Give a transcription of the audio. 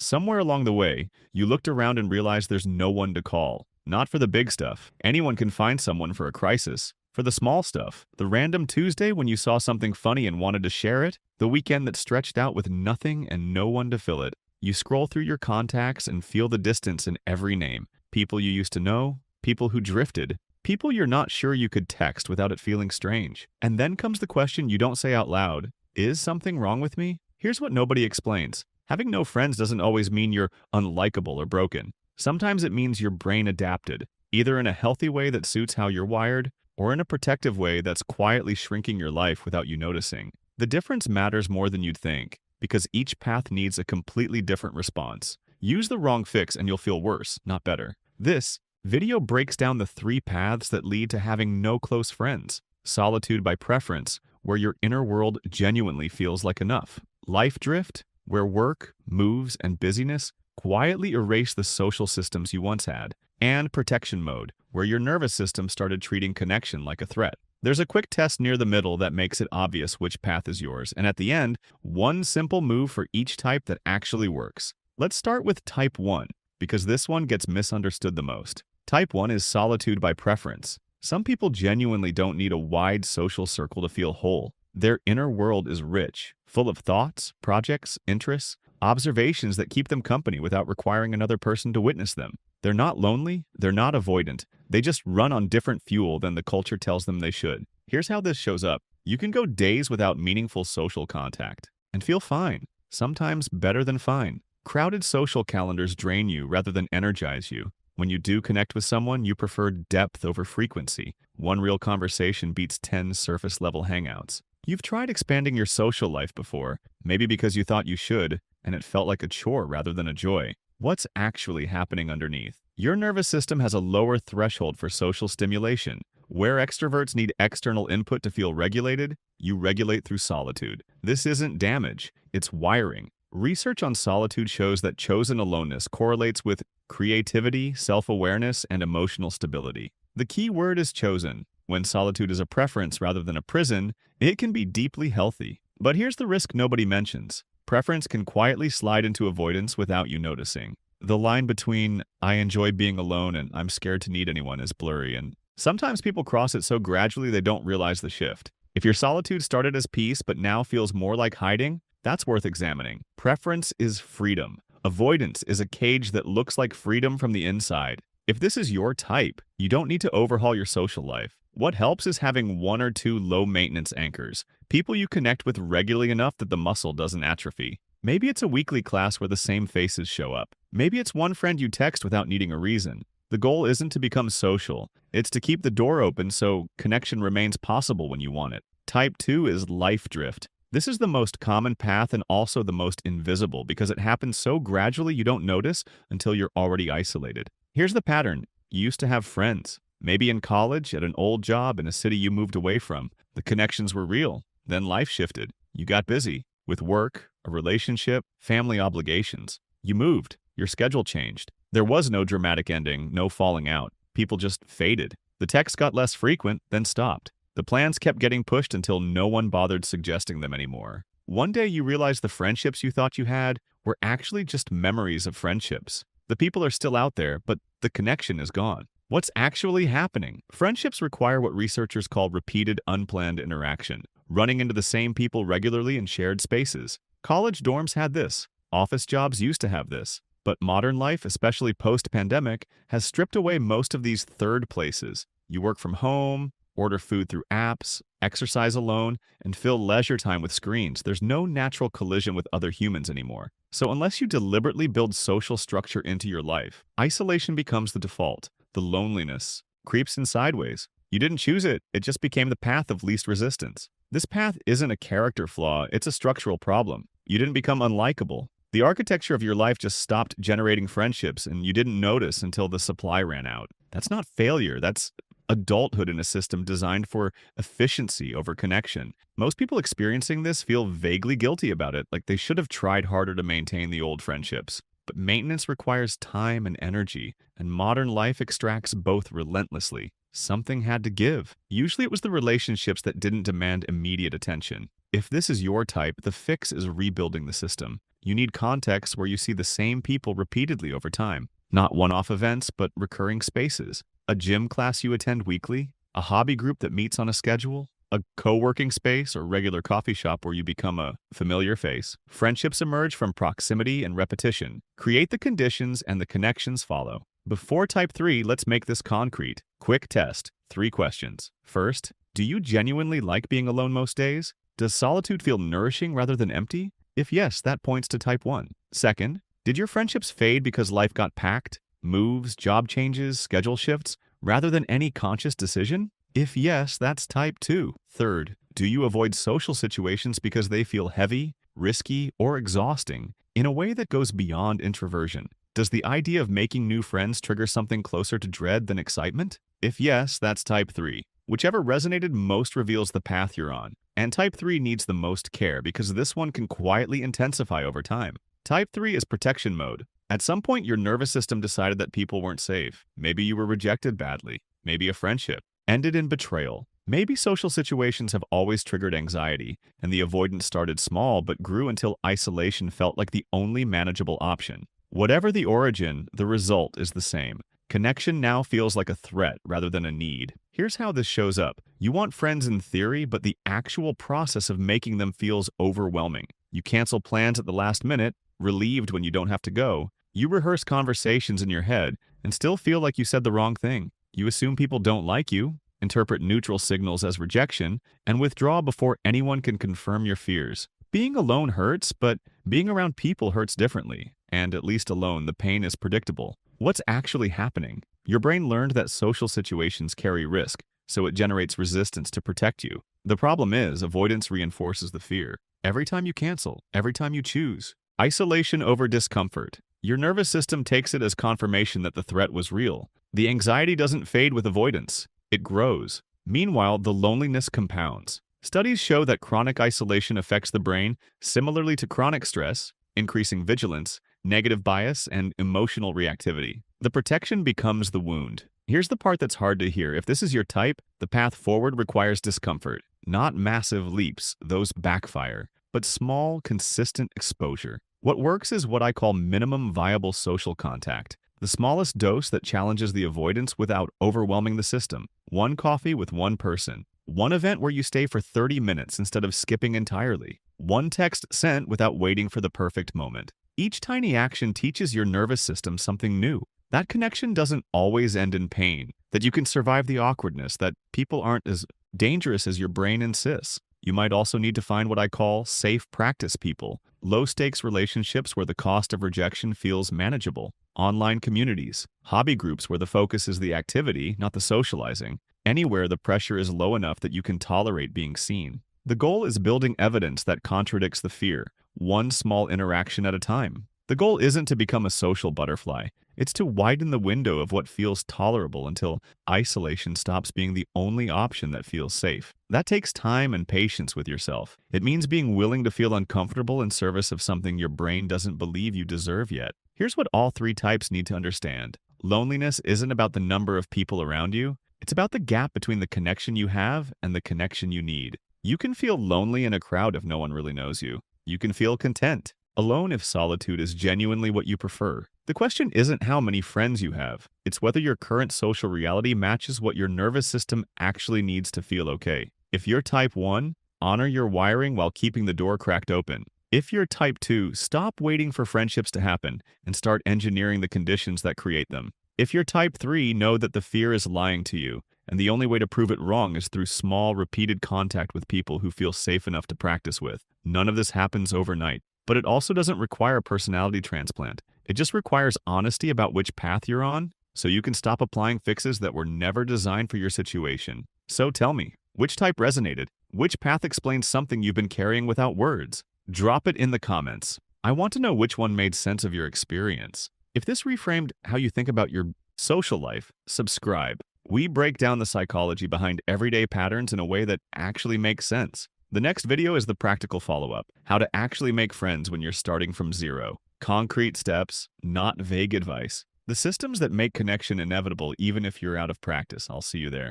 Somewhere along the way, you looked around and realized there's no one to call. Not for the big stuff. Anyone can find someone for a crisis. For the small stuff, the random Tuesday when you saw something funny and wanted to share it, the weekend that stretched out with nothing and no one to fill it. You scroll through your contacts and feel the distance in every name. People you used to know, people who drifted, people you're not sure you could text without it feeling strange. And then comes the question you don't say out loud: is something wrong with me? Here's what nobody explains. Having no friends doesn't always mean you're unlikable or broken. Sometimes it means your brain adapted, either in a healthy way that suits how you're wired, or in a protective way that's quietly shrinking your life without you noticing. The difference matters more than you'd think, because each path needs a completely different response. Use the wrong fix and you'll feel worse, not better. This video breaks down the 3 paths that lead to having no close friends. Solitude by preference, where your inner world genuinely feels like enough. Life drift, where work, moves, and busyness quietly erase the social systems you once had. And protection mode, where your nervous system started treating connection like a threat. There's a quick test near the middle that makes it obvious which path is yours, and at the end, one simple move for each type that actually works. Let's start with type 1, because this one gets misunderstood the most. Type 1 is solitude by preference. Some people genuinely don't need a wide social circle to feel whole. Their inner world is rich, full of thoughts, projects, interests, observations that keep them company without requiring another person to witness them. They're not lonely, they're not avoidant. They just run on different fuel than the culture tells them they should. Here's how this shows up. You can go days without meaningful social contact and feel fine, sometimes better than fine. Crowded social calendars drain you rather than energize you. When you do connect with someone, you prefer depth over frequency. One real conversation beats 10 surface-level hangouts. You've tried expanding your social life before, maybe because you thought you should, and it felt like a chore rather than a joy. What's actually happening underneath? Your nervous system has a lower threshold for social stimulation. Where extroverts need external input to feel regulated, you regulate through solitude. This isn't damage, it's wiring. Research on solitude shows that chosen aloneness correlates with creativity, self-awareness, and emotional stability. The key word is chosen. When solitude is a preference rather than a prison, it can be deeply healthy. But here's the risk nobody mentions. Preference can quietly slide into avoidance without you noticing. The line between "I enjoy being alone" and "I'm scared to need anyone" is blurry, and sometimes people cross it so gradually they don't realize the shift. If your solitude started as peace but now feels more like hiding, that's worth examining. Preference is freedom. Avoidance is a cage that looks like freedom from the inside. If this is your type, you don't need to overhaul your social life. What helps is having 1 or 2 low-maintenance anchors, people you connect with regularly enough that the muscle doesn't atrophy. Maybe it's a weekly class where the same faces show up. Maybe it's one friend you text without needing a reason. The goal isn't to become social, it's to keep the door open so connection remains possible when you want it. Type 2 is life drift. This is the most common path and also the most invisible because it happens so gradually you don't notice until you're already isolated. Here's the pattern. You used to have friends. Maybe in college, at an old job in a city you moved away from. The connections were real. Then life shifted. You got busy with work, a relationship, family obligations. You moved. Your schedule changed. There was no dramatic ending, no falling out. People just faded. The texts got less frequent, then stopped. The plans kept getting pushed until no one bothered suggesting them anymore. One day you realized the friendships you thought you had were actually just memories of friendships. The people are still out there, but the connection is gone. What's actually happening? Friendships require what researchers call repeated, unplanned interaction, running into the same people regularly in shared spaces. College dorms had this. Office jobs used to have this. But modern life, especially post-pandemic, has stripped away most of these third places. You work from home, order food through apps, exercise alone, and fill leisure time with screens. There's no natural collision with other humans anymore. So unless you deliberately build social structure into your life, isolation becomes the default. The loneliness creeps in sideways. You didn't choose it, it just became the path of least resistance. This path isn't a character flaw, it's a structural problem. You didn't become unlikable. The architecture of your life just stopped generating friendships and you didn't notice until the supply ran out. That's not failure, that's adulthood in a system designed for efficiency over connection. Most people experiencing this feel vaguely guilty about it, like they should have tried harder to maintain the old friendships. But maintenance requires time and energy, and modern life extracts both relentlessly. Something had to give. Usually it was the relationships that didn't demand immediate attention. If this is your type, the fix is rebuilding the system. You need contexts where you see the same people repeatedly over time. Not one-off events, but recurring spaces. A gym class you attend weekly, a hobby group that meets on a schedule, a co-working space or regular coffee shop where you become a familiar face. Friendships emerge from proximity and repetition. Create the conditions and the connections follow. Before type 3, let's make this concrete. Quick test. 3 questions. First, do you genuinely like being alone most days? Does solitude feel nourishing rather than empty? If yes, that points to type 1. Second, did your friendships fade because life got packed? Moves, job changes, schedule shifts, rather than any conscious decision? If yes, that's type 2. Third, do you avoid social situations because they feel heavy, risky, or exhausting in a way that goes beyond introversion? Does the idea of making new friends trigger something closer to dread than excitement? If yes, that's type 3. Whichever resonated most reveals the path you're on. And type 3 needs the most care because this one can quietly intensify over time. Type 3 is protection mode. At some point, your nervous system decided that people weren't safe. Maybe you were rejected badly. Maybe a friendship ended in betrayal. Maybe social situations have always triggered anxiety, and the avoidance started small but grew until isolation felt like the only manageable option. Whatever the origin, the result is the same. Connection now feels like a threat rather than a need. Here's how this shows up. You want friends in theory, but the actual process of making them feels overwhelming. You cancel plans at the last minute, relieved when you don't have to go. You rehearse conversations in your head and still feel like you said the wrong thing. You assume people don't like you, interpret neutral signals as rejection, and withdraw before anyone can confirm your fears. Being alone hurts, but being around people hurts differently. And at least alone, the pain is predictable. What's actually happening? Your brain learned that social situations carry risk, so it generates resistance to protect you. The problem is, avoidance reinforces the fear. Every time you cancel, every time you choose. Isolation over discomfort. Your nervous system takes it as confirmation that the threat was real. The anxiety doesn't fade with avoidance. It grows. Meanwhile, the loneliness compounds. Studies show that chronic isolation affects the brain similarly to chronic stress, increasing vigilance, negative bias, and emotional reactivity. The protection becomes the wound. Here's the part that's hard to hear. If this is your type, the path forward requires discomfort. Not massive leaps, those backfire, but small, consistent exposure. What works is what I call minimum viable social contact. The smallest dose that challenges the avoidance without overwhelming the system. One coffee with one person. One event where you stay for 30 minutes instead of skipping entirely. One text sent without waiting for the perfect moment. Each tiny action teaches your nervous system something new. That connection doesn't always end in pain, that you can survive the awkwardness, that people aren't as dangerous as your brain insists. You might also need to find what I call safe practice people, low-stakes relationships where the cost of rejection feels manageable, online communities, hobby groups where the focus is the activity, not the socializing, anywhere the pressure is low enough that you can tolerate being seen. The goal is building evidence that contradicts the fear, one small interaction at a time. The goal isn't to become a social butterfly. It's to widen the window of what feels tolerable until isolation stops being the only option that feels safe. That takes time and patience with yourself. It means being willing to feel uncomfortable in service of something your brain doesn't believe you deserve yet. Here's what all 3 types need to understand. Loneliness isn't about the number of people around you. It's about the gap between the connection you have and the connection you need. You can feel lonely in a crowd if no one really knows you. You can feel content alone if solitude is genuinely what you prefer. The question isn't how many friends you have. It's whether your current social reality matches what your nervous system actually needs to feel okay. If you're type 1, honor your wiring while keeping the door cracked open. If you're type 2, stop waiting for friendships to happen and start engineering the conditions that create them. If you're type 3, know that the fear is lying to you, and the only way to prove it wrong is through small, repeated contact with people who feel safe enough to practice with. None of this happens overnight. But it also doesn't require a personality transplant. It just requires honesty about which path you're on, so you can stop applying fixes that were never designed for your situation. So tell me, which type resonated? Which path explains something you've been carrying without words? Drop it in the comments. I want to know which one made sense of your experience. If this reframed how you think about your social life, subscribe. We break down the psychology behind everyday patterns in a way that actually makes sense. The next video is the practical follow-up, how to actually make friends when you're starting from zero. Concrete steps, not vague advice. The systems that make connection inevitable even if you're out of practice. I'll see you there.